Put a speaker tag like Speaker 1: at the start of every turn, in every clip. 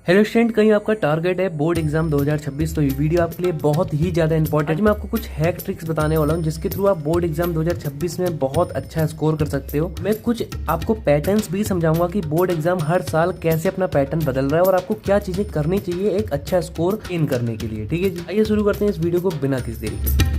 Speaker 1: Hello student, कहीं आपका target है बोर्ड एग्जाम 2026, तो ये वीडियो आपके लिए बहुत ही ज़्यादा इंपॉर्टेंट है। मैं आपको कुछ हैक ट्रिक्स बताने वाला हूँ जिसके थ्रू आप बोर्ड एग्जाम 2026 में बहुत अच्छा स्कोर कर सकते हो। मैं कुछ आपको पैटर्न्स भी समझाऊंगा कि बोर्ड एग्जाम हर साल कैसे अपना पैटर्न बदल रहा है और आपको क्या चीज़ें करनी चाहिए एक अच्छा स्कोर गेन करने के लिए। ठीक है जी, आइए शुरू करते हैं इस वीडियो को बिना किसी देरी के।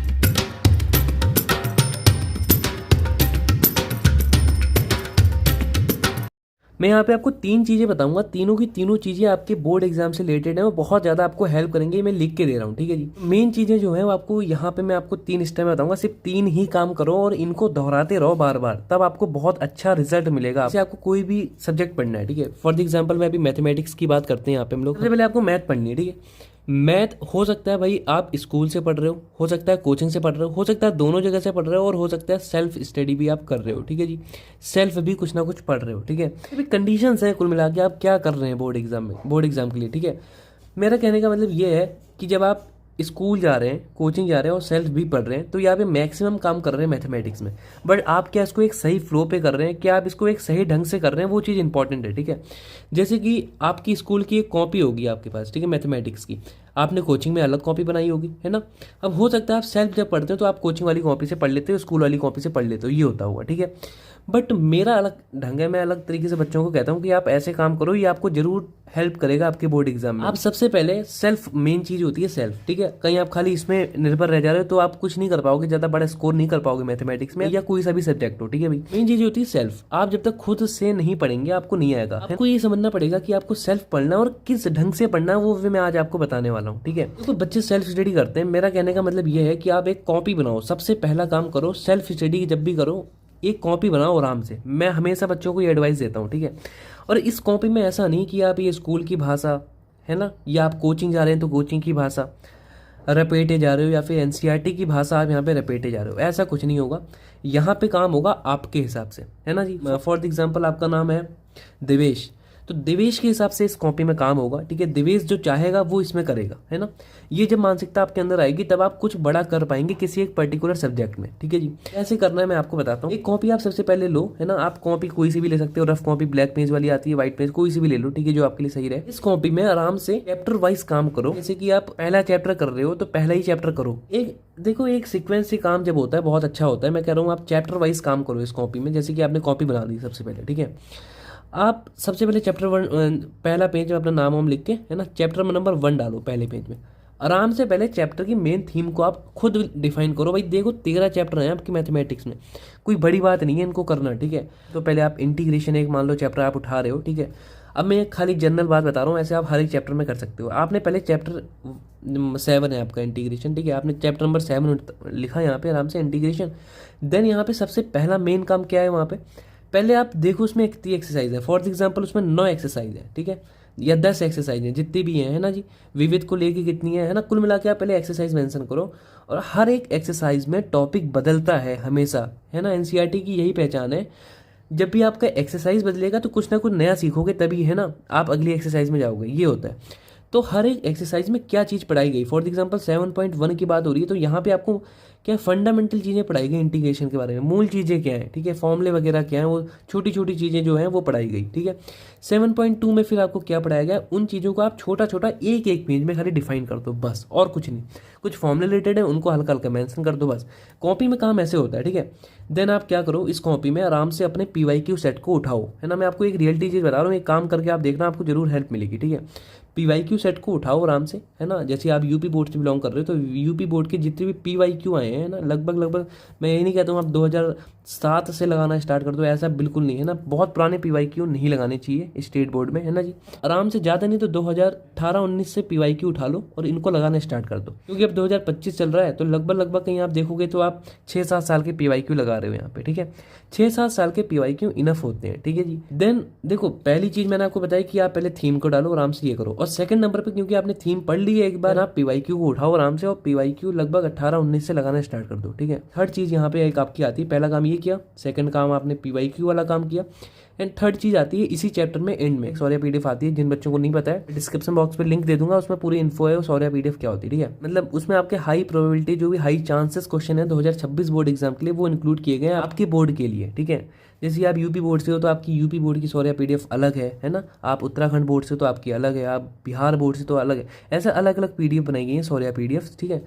Speaker 1: मैं यहाँ पे आपको तीन चीज़ें बताऊंगा, तीनों की तीनों चीज़ें आपके बोर्ड एग्जाम से रिलेटेड हैं और बहुत ज़्यादा आपको हेल्प करेंगे। मैं लिख के दे रहा हूँ, ठीक है जी। मेन चीज़ें जो है वो आपको यहाँ पे मैं आपको तीन स्टेप में बताऊंगा, सिर्फ तीन ही काम करो और इनको दोहराते रहो बार बार, तब आपको बहुत अच्छा रिजल्ट मिलेगा। जैसे आपको कोई भी सब्जेक्ट पढ़ना है, ठीक है। फॉर द एग्जाम्पल मैं अभी मैथमेटिक्स की बात करते हैं यहाँ पे हम लोग। सबसे पहले आपको मैथ पढ़नी है, ठीक है। मैथ हो सकता है भाई आप स्कूल से पढ़ रहे हो सकता है कोचिंग से पढ़ रहे हो सकता है दोनों जगह से पढ़ रहे हो, और हो सकता है सेल्फ स्टडी भी आप कर रहे हो, ठीक है जी। सेल्फ भी कुछ ना कुछ पढ़ रहे हो, ठीक है। अभी कंडीशंस हैं कुल मिला के आप क्या कर रहे हैं बोर्ड एग्जाम में, बोर्ड एग्जाम के लिए, ठीक है। मेरा कहने का मतलब ये है कि जब आप स्कूल जा रहे हैं, कोचिंग जा रहे हैं और सेल्फ भी पढ़ रहे हैं, तो यहाँ पे मैक्सिमम काम कर रहे हैं मैथमेटिक्स में। बट आप क्या इसको एक सही फ्लो पे कर रहे हैं, क्या आप इसको एक सही ढंग से कर रहे हैं, वो चीज़ इंपॉर्टेंट है, ठीक है। जैसे कि आपकी स्कूल की एक कॉपी होगी आपके पास, ठीक है, मैथमेटिक्स की। आपने कोचिंग में अलग कॉपी बनाई होगी, है ना। अब हो सकता है आप सेल्फ जब पढ़ते हो तो आप कोचिंग वाली कॉपी से पढ़ लेते हो, स्कूल वाली कॉपी से पढ़ लेते हो, ये होता होगा, ठीक है। बट मेरा अलग ढंग है, मैं अलग तरीके से बच्चों को कहता हूँ कि आप ऐसे काम करो, ये आपको जरूर हेल्प करेगा आपके बोर्ड एग्जाम में। आप सबसे पहले सेल्फ, मेन चीज होती है सेल्फ, ठीक है। कहीं आप खाली इसमें निर्भर रह जा रहे हो तो आप कुछ नहीं कर पाओगे, ज्यादा बड़ा स्कोर नहीं कर पाओगे मैथमेटिक्स में या कोई सा भी सब्जेक्ट हो, ठीक है भाई। मेन चीज होती है सेल्फ। आप जब तक खुद से नहीं पढ़ेंगे आपको नहीं आएगा। आपको ये समझना पड़ेगा कि आपको सेल्फ पढ़ना और किस ढंग से पढ़ना है, वो मैं आज आपको बताने वाला हूँ, ठीक है। तो बच्चे सेल्फ स्टडी करते हैं, मेरा कहने का मतलब ये है कि आप एक कॉपी बनाओ। सबसे पहला काम करो, सेल्फ स्टडी जब भी करो एक कॉपी बनाओ आराम से। मैं हमेशा बच्चों को ये एडवाइस देता हूँ, ठीक है। और इस कॉपी में ऐसा नहीं कि आप ये स्कूल की भाषा है ना, या आप कोचिंग जा रहे हैं तो कोचिंग की भाषा रपेटे जा रहे हो, या फिर एनसीईआरटी की भाषा आप यहाँ पे रपेटे जा रहे हो, ऐसा कुछ नहीं होगा। यहाँ पे काम होगा आपके हिसाब से, है ना जी। फॉर एग्जाम्पल आपका नाम है देवेश, तो देवेश के हिसाब से इस कॉपी में काम होगा, ठीक है। देवेश जो चाहेगा वो इसमें करेगा, है ना। ये जब मानसिकता आपके अंदर आएगी तब आप कुछ बड़ा कर पाएंगे किसी एक पर्टिकुलर सब्जेक्ट में, ठीक है जी। कैसे करना है मैं आपको बताता हूँ। एक कॉपी आप सबसे पहले लो, है ना। आप कॉपी कोई सी भी ले सकते हो, रफ कॉपी, ब्लैक पेज वाली आती है, व्हाइट पेज, कोई सी भी ले लो, ठीक है, जो आपके लिए सही रहे। इस कॉपी में आराम से चैप्टर वाइज काम करो। जैसे कि आप पहला चैप्टर कर रहे हो तो पहला ही चैप्टर करो। एक देखो, एक सीक्वेंस से काम जब होता है बहुत अच्छा होता है। मैं कह रहा हूँ आप चैप्टर वाइज काम करो इस कॉपी में। जैसे कि आपने कॉपी बना दी सबसे पहले, ठीक है। आप सबसे पहले चैप्टर 1 पहला पेज में अपना नाम वाम लिख के, है ना, चैप्टर नंबर 1 डालो पहले पेज में। आराम से पहले चैप्टर की मेन थीम को आप खुद डिफाइन करो। भाई देखो 13 चैप्टर हैं आपकी मैथमेटिक्स में, कोई बड़ी बात नहीं है इनको करना, ठीक है। तो पहले आप इंटीग्रेशन एक मान लो चैप्टर आप उठा रहे हो, ठीक है। अब मैं खाली जनरल बात बता रहा हूँ, ऐसे आप हर एक चैप्टर में कर सकते हो। आपने पहले चैप्टर 7 है आपका इंटीग्रेशन, ठीक है। आपने चैप्टर नंबर 7 लिखा यहाँ पे आराम से इंटीग्रेशन। देन यहाँ पे सबसे पहला मेन काम क्या है वहाँ पे, पहले आप देखो उसमें कितनी एक्सरसाइज है। फॉर एग्जाम्पल उसमें 9 एक्सरसाइज है, ठीक है, या 10 एक्सरसाइज है, जितनी भी है ना जी। विविध को लेके कितनी है ना, कुल मिला के आप पहले एक्सरसाइज मेंशन करो। और हर एक एक्सरसाइज में टॉपिक बदलता है हमेशा, है ना। एनसीईआरटी की यही पहचान है, जब भी आपका एक्सरसाइज बदलेगा तो कुछ ना कुछ नया सीखोगे, तभी है ना आप अगली एक्सरसाइज में जाओगे, ये होता है। तो हर एक एक्सरसाइज में क्या चीज़ पढ़ाई गई, फॉर एग्जांपल 7.1 की बात हो रही है तो यहाँ पे आपको क्या फंडामेंटल चीज़ें पढ़ाई गई इंटीग्रेशन के बारे में, मूल चीज़ें क्या हैं, ठीक है, फॉर्मूले वगैरह क्या हैं, वो छोटी छोटी चीज़ें जो हैं वो पढ़ाई गई, ठीक है। 7.2 में फिर आपको क्या पढ़ाया गया, उन चीज़ों को आप छोटा छोटा एक एक पेज में खाली डिफाइन कर दो बस, और कुछ नहीं। कुछ फॉर्मूले रिलेटेड है उनको हल्का हल्का मेंशन कर दो बस। कॉपी में काम ऐसे होता है, ठीक है। देन आप क्या करो, इस कॉपी में आराम से अपने पीवाईक्यू सेट को उठाओ, है ना। मैं आपको एक रियलिटी चीज़ बता रहा हूँ, एक काम करके आप देखना, आपको जरूर हेल्प मिलेगी, ठीक है। पीवाईक्यू सेट को उठाओ आराम से, है ना। जैसे आप यूपी बोर्ड से बिलोंग कर रहे हो तो यूपी बोर्ड के जितने भी पीवाईक्यू आए हैं ना, लगभग मैं ये नहीं कहता हूँ आप 2007 से लगाना स्टार्ट कर दो, ऐसा बिल्कुल नहीं है ना। बहुत पुराने पीवाईक्यू नहीं लगाने चाहिए स्टेट बोर्ड में, है ना जी। आराम से, ज़्यादा नहीं तो 2018-19 से पीवाईक्यू उठा लो और इनको लगाना स्टार्ट कर दो, क्योंकि अब 2025 चल रहा है तो लगभग कहीं आप देखोगे तो आप 6-7 साल के पीवाईक्यू लगा रहे हो यहाँ पे, ठीक है। 6-7 साल के पीवाईक्यू इनफ होते हैं, ठीक है जी। देन देखो, पहली चीज़ मैंने आपको बताई कि आप पहले थीम को डालो, आराम से ये करो। और सेकंड नंबर पे, क्योंकि आपने थीम पढ़ ली है एक बार, आप पीवाईक्यू को उठाओ आराम से और पीवाईक्यू लगभग 18-19 से लगाना स्टार्ट कर दो, ठीक है। थर्ड चीज़ यहाँ पे एक आपकी आती है, पहला काम ये किया, सेकंड काम आपने पीवाईक्यू वाला काम किया, एंड थर्ड चीज़ आती है इसी चैप्टर में एंड में सौर्या पीडीएफ आती है। जिन बच्चों को नहीं पता है डिस्क्रिप्शन बॉक्स पे लिंक दे दूंगा, उसमें पूरी इन्फो है सौर्या पीडीएफ क्या होती है, ठीक है। मतलब उसमें आपके हाई प्रोबेबिलिटी, जो भी हाई चांसेस क्वेश्चन है 2026 बोर्ड एग्जाम के लिए, वो इंक्लूड किए गए हैं आपके बोर्ड के लिए, ठीक है। जैसे आप यूपी बोर्ड से हो तो आपकी यूपी बोर्ड की सौर्या पीडीएफ अलग है ना, आप उत्तराखंड बोर्ड से तो आपकी अलग है, आप बिहार बोर्ड से तो अलग है, ऐसे अलग अलग पीडीएफ बनाई गई है सौर्या पीडीएफ, ठीक है।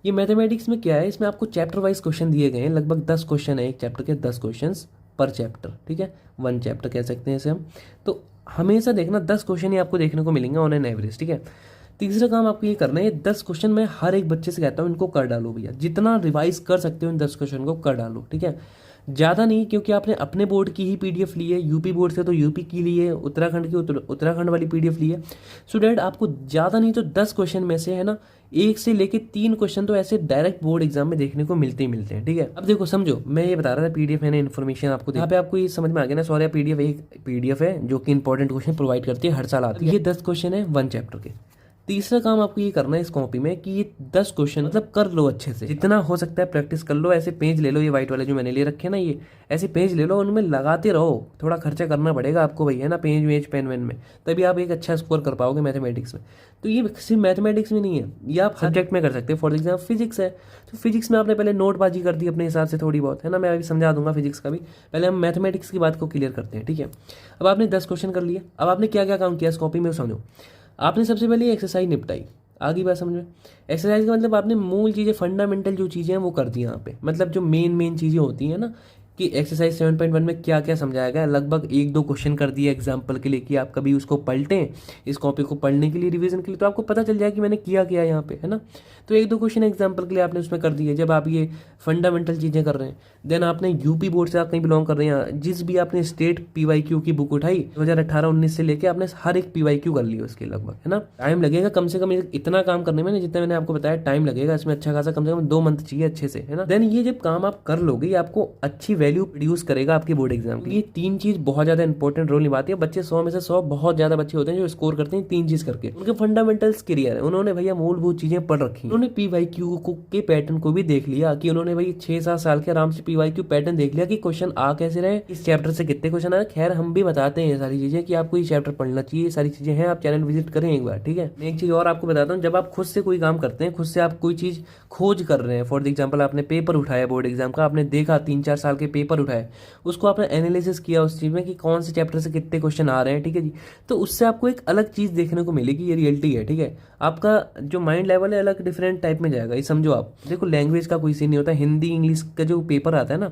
Speaker 1: ये मैथमेटिक्स में क्या है, इसमें आपको चैप्टर वाइज क्वेश्चन दिए गए हैं, लगभग 10 क्वेश्चन है एक चैप्टर के, 10 क्वेश्चन पर चैप्टर, ठीक है, 1 चैप्टर कह सकते हैं इसे हम। तो हमेशा देखना 10 क्वेश्चन ही आपको देखने को मिलेंगे ऑन एन एवरेज, ठीक है। तीसरा काम आपको ये करना है, 10 क्वेश्चन मैं हर एक बच्चे से कहता हूँ इनको कर डालो भैया, जितना रिवाइज कर सकते हो इन 10 क्वेश्चन को कर डालो, ठीक है। ज़्यादा नहीं, क्योंकि आपने अपने बोर्ड की ही पीडीएफ ली है, यूपी बोर्ड से तो यूपी की ली है, उत्तराखंड की उत्तराखंड वाली पीडीएफ ली है। सो डैट आपको ज़्यादा नहीं तो 10 क्वेश्चन में से है ना 1 से लेके 3 क्वेश्चन तो ऐसे डायरेक्ट बोर्ड एग्जाम में देखने को मिलते ही मिलते हैं, ठीक है। अब देखो समझो, मैं ये बता रहा था पीडीएफ है ना, इन्फॉर्मेशन आपको यहाँ पे आपको ये समझ में आ गया ना, सॉरी पीडीएफ एक पीडीएफ है जो कि इंपॉर्टेंट क्वेश्चन प्रोवाइड करती है, हर साल आती है। ये 10 क्वेश्चन है 1 चैप्टर के। तीसरा काम आपको ये करना है इस कॉपी में कि ये 10 क्वेश्चन मतलब कर लो अच्छे से, जितना हो सकता है प्रैक्टिस कर लो। ऐसे पेज ले लो, ये व्हाइट वाले जो मैंने ले रखे हैं ना, ये ऐसे पेज ले लो, उनमें लगाते रहो, थोड़ा खर्चा करना पड़ेगा आपको भैया ना, पेज वेज पेन वेन में, तभी आप एक अच्छा स्कोर कर पाओगे मैथमेटिक्स में। तो ये सिर्फ मैथमेटिक्स में नहीं है, ये आप सब्जेक्ट में कर सकते हैं। फॉर एग्जाम्पल फिजिक्स है, तो फिजिक्स में आपने पहले नोटबाजी कर दी अपने हिसाब से थोड़ी बहुत, है ना, मैं अभी समझा दूंगा फिजिक्स का भी, पहले हम मैथमेटिक्स की बात को क्लियर करते हैं, ठीक है। अब आपने 10 क्वेश्चन कर लिए, अब आपने क्या क्या काम किया इस कॉपी में समझो। आपने सबसे पहले एक्सरसाइज निपटाई, आगे बात समझ में। एक्सरसाइज का मतलब आपने मूल चीज़ें, फंडामेंटल जो चीज़ें हैं वो कर दी यहाँ पे, मतलब जो मेन चीज़ें होती हैं ना, कि एक्सरसाइज 7.1 में क्या क्या समझाया गया, लगभग 1-2 क्वेश्चन कर दिए एग्जाम्पल के लिए, कि आप कभी उसको पलटें इस कॉपी को पढ़ने के लिए, रिवीजन के लिए, तो आपको पता चल जाए कि मैंने किया क्या यहाँ पे, है ना। तो 1-2 क्वेश्चन एग्जाम्पल के लिए आपने उसमें कर दिए, जब आप ये फंडामेंटल चीज़ें कर रहे हैं। देन आपने यूपी बोर्ड से आप कहीं बिलोंग कर रहे हैं, जिस भी आपने स्टेट PYQ की बुक उठाई 2018-19 से लेके आपने हर एक PYQ कर ली उसके लगभग, है ना। टाइम लगेगा कम से कम इतना काम करने में, जितना मैंने आपको बताया टाइम लगेगा इसमें, अच्छा खासा कम से कम 2 मंथ चाहिए अच्छे से, है ना। देन ये जब काम आप कर लोगे, ये आपको अच्छी वैल्यू प्रोड्यूस करेगा आपके बोर्ड एग्जाम की। ये 3 चीज बहुत ज्यादा इंपॉर्टेंट रोल निभाती है। बच्चे 100 में से 100 बहुत ज्यादा बच्चे होते हैं जो स्कोर करते हैं 3 चीज करके। उनके फंडामेंटल्स क्लियर है, उन्होंने भैया मूलभूत चीजें पढ़ रखी, उन्होंने PYQ के पैटर्न को भी देख लिया, कि उन्होंने भाई 6-7 साल के आराम से PYQ पैटर्न देख लिया कि क्वेश्चन आ कैसे रहे, इस चैप्टर से कितने क्वेश्चन आए। खैर हम भी बताते हैं ये सारी चीजें कि आपको ये चैप्टर पढ़ना चाहिए, ये सारी चीजें हैं, आप चैनल विजिट करें एक बार, ठीक है। मैं एक चीज और आपको बताता हूँ, जब आप खुद से कोई काम करते हैं, खुद से आप कोई चीज खोज कर रहे हैं, फॉर एग्जाम्पल आपने पेपर उठाया बोर्ड एग्जाम का, आपने देखा 3-4 साल के पेपर उठाए, उसको आपने एनालिसिस किया उस चीज में कि कौन से चैप्टर से कितने क्वेश्चन आ रहे हैं, ठीक है जी। तो उससे आपको एक अलग चीज देखने को मिलेगी, ये रियलिटी है, ठीक है। आपका जो माइंड लेवल है अलग डिफरेंट टाइप में जाएगा, ये समझो। आप देखो लैंग्वेज का कोई सीन नहीं होता, हिंदी इंग्लिश का जो पेपर आता है ना,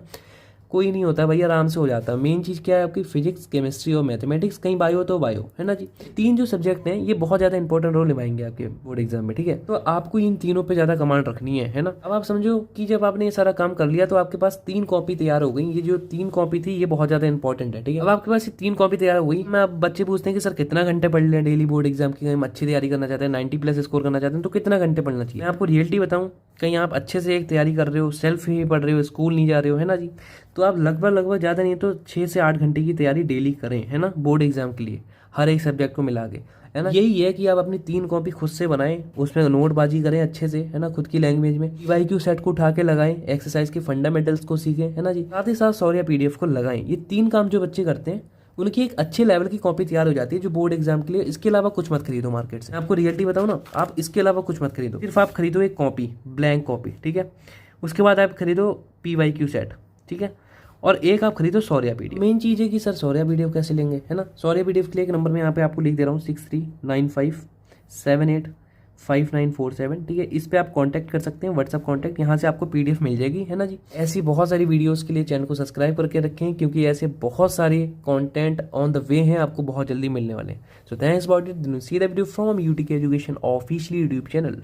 Speaker 1: कोई नहीं होता भाई, आराम से हो जाता है। मेन चीज़ क्या है आपकी, फिजिक्स केमिस्ट्री और मैथमेटिक्स, कहीं बायो तो बायो, है ना जी। 3 जो सब्जेक्ट हैं ये बहुत ज़्यादा इंपॉर्टेंट रोल निभाएंगे आपके बोर्ड एग्जाम में, ठीक है। तो आपको इन तीनों पे ज़्यादा कमांड रखनी है ना। अब आप समझो कि जब आपने ये सारा काम कर लिया तो आपके पास 3 कॉपी तैयार हो गई। ये जो 3 कॉपी थी ये बहुत ज़्यादा इंपॉर्टेंट है, ठीक है। अब आपके पास ये 3 कॉपी तैयार हो गई। मैं अब बच्चे पूछते हैं कि सर कितना घंटे पढ़ लें डेली बोर्ड एग्जाम की, हम अच्छी तैयारी करना चाहते हैं, 90+ स्कोर करना चाहते हैं, तो कितना घंटे पढ़ना चाहिए। मैं आपको रियलिटी बताऊँ, कहीं आप अच्छे से एक तैयारी कर रहे हो, सेल्फ ही पढ़ रहे हो, स्कूल नहीं जा रहे हो, है ना जी, तो आप लगभग ज़्यादा नहीं तो 6 से 8 घंटे की तैयारी डेली करें, है ना, बोर्ड एग्जाम के लिए, हर एक सब्जेक्ट को मिला के, है ना। यही है कि आप अपनी 3 कॉपी खुद से बनाएं, उसमें नोटबाजी करें अच्छे से, है ना, खुद की लैंग्वेज में। PYQ सेट को उठा के लगाएं, एक्सरसाइज के फंडामेंटल्स को सीखें, है ना जी, साथ ही साथ सौर्या PDF को लगाएं। ये 3 काम जो बच्चे करते हैं उनकी एक अच्छे लेवल की कॉपी तैयार हो जाती है जो बोर्ड एग्जाम के लिए। इसके अलावा कुछ मत खरीदो मार्केट से, आपको रियलिटी बताऊं ना, आप इसके अलावा कुछ मत खरीदो, सिर्फ आप खरीदो एक कॉपी, ब्लैंक कॉपी, ठीक है। उसके बाद आप खरीदो PYQ सेट, ठीक है, और एक आप खरीदो सौर्या PDF। मेन चीज़ है कि सर सौर्या PDF कैसे लेंगे, है ना। सौर्या PDF के लिए एक नंबर में यहाँ पे आपको लिख दे रहा हूँ 6395785947, ठीक है। इस पे आप कांटेक्ट कर सकते हैं, व्हाट्सअप कांटेक्ट, यहाँ से आपको PDF मिल जाएगी, है ना जी। ऐसी बहुत सारी वीडियोस के लिए चैनल को सब्सक्राइब करके रखें, क्योंकि ऐसे बहुत सारे कंटेंट ऑन द वे हैं, आपको बहुत जल्दी मिलने वाले हैं। So thanks about it, see the video from UTK education official YouTube channel.